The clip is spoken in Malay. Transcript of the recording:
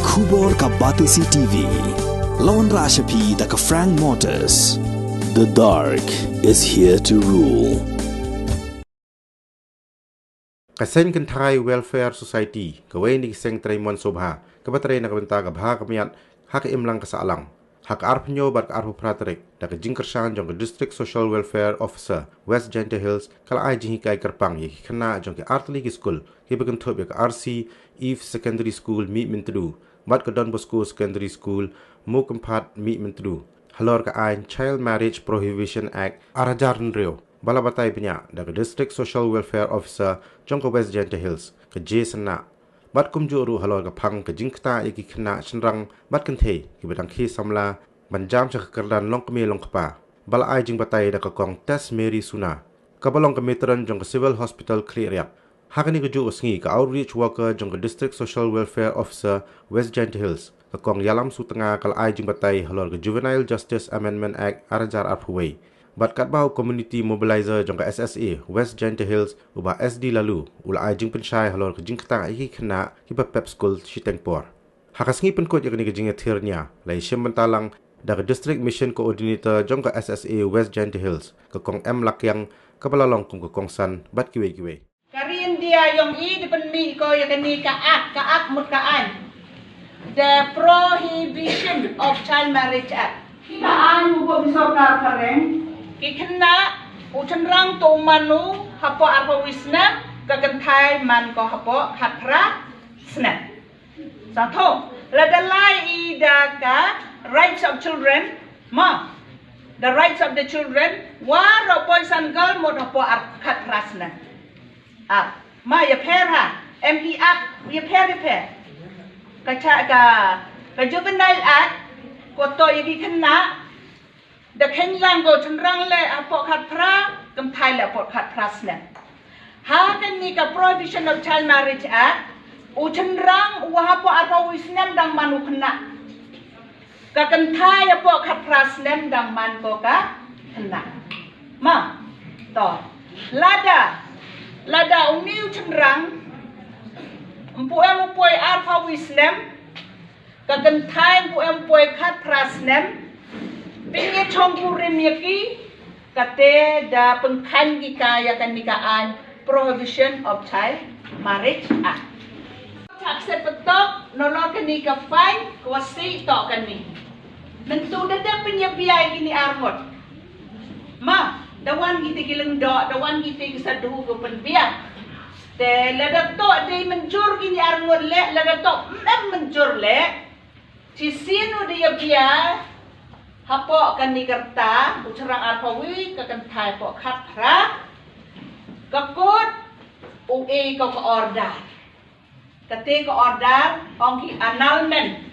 Khubor ka Batisi TV. Lawan Rashapi da ka Frank Motors. The dark is here to rule. Seiñ Kynthai Welfare Society kawai ni Seiñ Traimon Sobha kabatray na kabenta kabha kamiat hak imlang kasalang hak arpnyo bat arpu praterik da ka Jingkershan jong District Social Welfare Officer West Gentle Hills kala ai jinghikai kerpang ye Khynnah jong ke artli school ke began thob ke RC Eve Secondary School mi mintru bat ka Don Bosco Secondary School mu kampat mi mintru halor ka ain Child Marriage Prohibition Act arajarn reo bala batai penya da ka District Social Welfare Officer jong ka West Gentle Hills ka Seiñ bat kumjuru halor ka phang ka Jingpynsngewthuh ye Khynnah chenrang bat Kynthai ki bedang khi samla banjam cha kerdan long kemi long kapa bala ai jing batai da ka kong test Mary Suna ka balong ka metran jong ka Civil Hospital Clear hakani ka ju usngi ka outreach worker jong ka District Social Welfare Officer West Gentle Hills ka kong yalam su tengah kal ai jing batai halor ka Juvenile Justice Amendment Act arajar arphuwei bat kat bau community mobilizer jong ka SSA West Gentle Hills uba SD lalu ula ai Jingpynsngewthuh halor ka Jingpynsngewthuh ye Khynnah ki ba pep school Shitengpor hakasngi penkot yakni ka jingathirnya lai shim bentalang da ka District Mission Coordinator jong ka SSA West Gentle Hills ka kong M lakyang ka balalong kong ka kongsan bat kiwe Karin dia yang i depan mi ko yakni ka ak mut ka an the Prohibition of Child Marriage Act kita an mo bisor ka karen Khynnah ucenrang tu manu hapo arpo wisna ka Kynthai man ko hapo khatra snap satu ladalai ida ka rights of children ma the rights of the children war boys and girl mod hapo khatra snap ma ya pair ha MP Act ya pair ka Juvenile Act ko to yi Khynnah the Khynnah go chenrang le apok khat pra Kynthai le apok khat pra sne ha kan ni ka Prohibition of Child Marriage Act u chenrang wa apok arpo wisnem dang manu Khynnah ka Kynthai apok khat pra snem dang man ko ka Khynnah ma to lada uniu chenrang empoi arpo wisnem ka Kynthai empoi khat pra snem Pingi chongkurim yaki kate da pengkan kita yakan nikaan Prohibition of Child Marriage Act. Takset petok nolok kini ka fine kuasi tok kani. Mentu dada penyebiai kini armot. Ma dawan kita kileng dok dawan kita kisadu ko penbiak. Te lada tok day menjur kini armot le lada tok menjur le. Cisino dia biar hapo kan ni kerta ucerang arpawi ka Kynthai po khatra kakut ko order kate ko order ong ki annulment